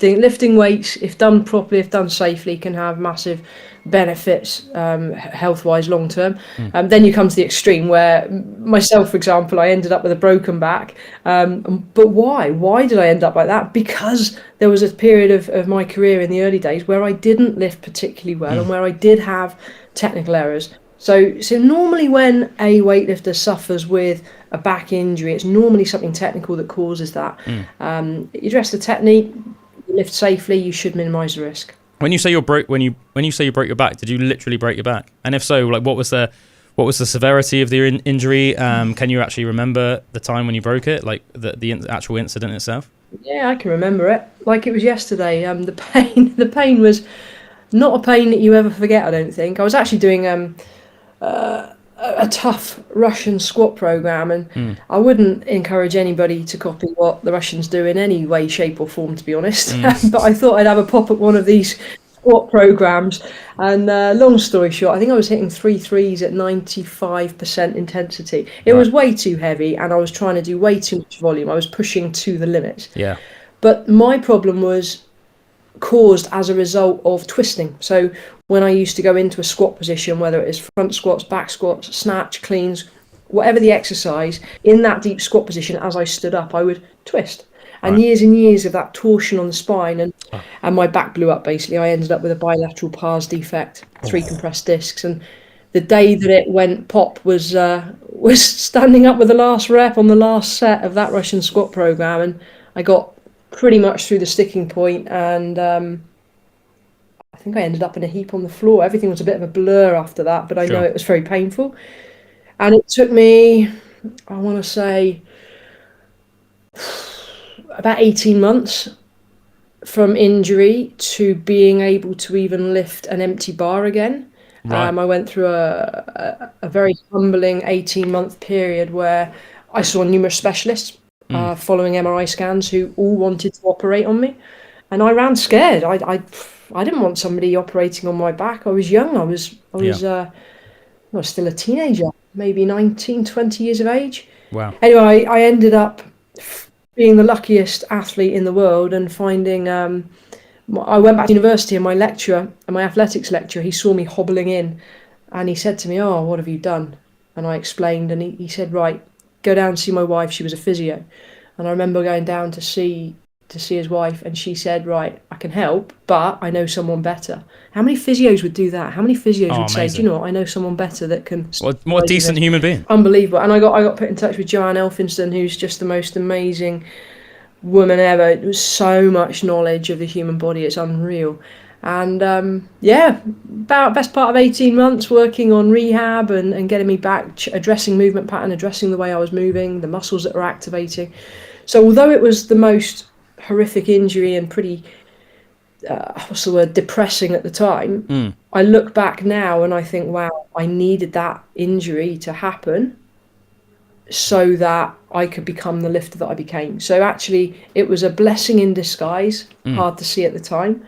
Lifting weights, if done properly, if done safely, can have massive benefits health-wise long term. Then you come to the extreme where myself, for example, I ended up with a broken back. But why? Why did I end up like that? Because there was a period of my career in the early days where I didn't lift particularly well and where I did have technical errors. So normally when a weightlifter suffers with a back injury, it's normally something technical that causes that. You address the technique, you lift safely, you should minimise the risk. When you say you broke your back, did you literally break your back? And if so, like what was the severity of the injury? Can you actually remember the time when you broke it, like the actual incident itself? Yeah, I can remember it like it was yesterday. The pain was not a pain that you ever forget, I don't think. I was actually doing a tough Russian squat program, and I wouldn't encourage anybody to copy what the Russians do in any way, shape or form, to be honest. But I thought I'd have a pop at one of these squat programs, and long story short, I think I was hitting 3 threes at 95% intensity. It was way too heavy, and I was trying to do way too much volume. I was pushing to the limits. Yeah. But my problem was caused as a result of twisting. So when I used to go into a squat position, whether it is front squats, back squats, snatch, cleans, whatever the exercise, in that deep squat position, as I stood up, I would twist. And years and years of that torsion on the spine, and my back blew up, basically. I ended up with a bilateral pars defect, 3 compressed discs. And the day that it went pop was standing up with the last rep on the last set of that Russian squat program. And I got pretty much through the sticking point, and I think I ended up in a heap on the floor. Everything was a bit of a blur after that, but I know it was very painful. And it took me, I want to say, about 18 months from injury to being able to even lift an empty bar again. I went through a very humbling 18-month period where I saw numerous specialists following MRI scans who all wanted to operate on me, and I ran scared. I didn't want somebody operating on my back. I was young. I was still a teenager, maybe 19, 20 years of age. Wow. Anyway, I ended up being the luckiest athlete in the world, and finding I went back to university, and my athletics lecturer, he saw me hobbling in, and he said to me, "Oh, what have you done?" And I explained, and he said, "Right, go down and see my wife. She was a physio." And I remember going down to see his wife, and she said, "Right, I can help, but I know someone better." How many physios would do that? How many physios would say, "Do you know what? I know someone better that can..." What a decent human being. Unbelievable. And I got put in touch with Joanne Elphinston, who's just the most amazing woman ever. It was so much knowledge of the human body. It's unreal. And about best part of 18 months working on rehab and getting me back, addressing movement pattern, addressing the way I was moving, the muscles that were activating. So although it was the most horrific injury and pretty depressing at the time, I look back now and I think, wow, I needed that injury to happen so that I could become the lifter that I became. So actually it was a blessing in disguise, hard to see at the time.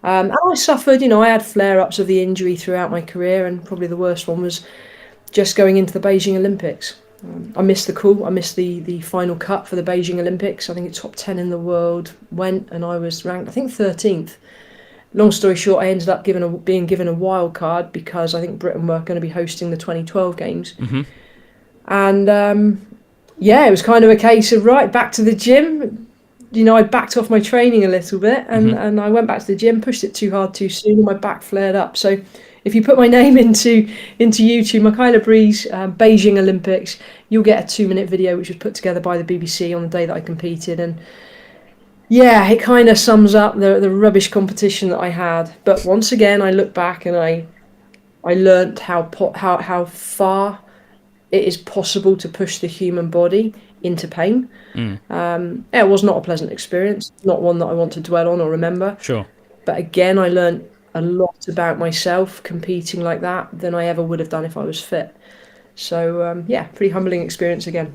And I suffered, I had flare-ups of the injury throughout my career, and probably the worst one was just going into the Beijing Olympics. I missed the final cut for the Beijing Olympics. I think it's top 10 in the world went, and I was ranked, I think, 13th. Long story short, I ended up being given a wild card because I think Britain were going to be hosting the 2012 games. And it was kind of a case of, right, back to the gym. I backed off my training a little bit, and I went back to the gym, pushed it too hard too soon, and my back flared up. So if you put my name into YouTube, Michaela Breeze, Beijing Olympics, you'll get a 2-minute video which was put together by the BBC on the day that I competed. And yeah, it kind of sums up the rubbish competition that I had. But once again, I look back and I learnt how far it is possible to push the human body into pain. It was not a pleasant experience, not one that I want to dwell on or remember. Sure. But again, I learned a lot about myself competing like that than I ever would have done if I was fit. So pretty humbling experience again.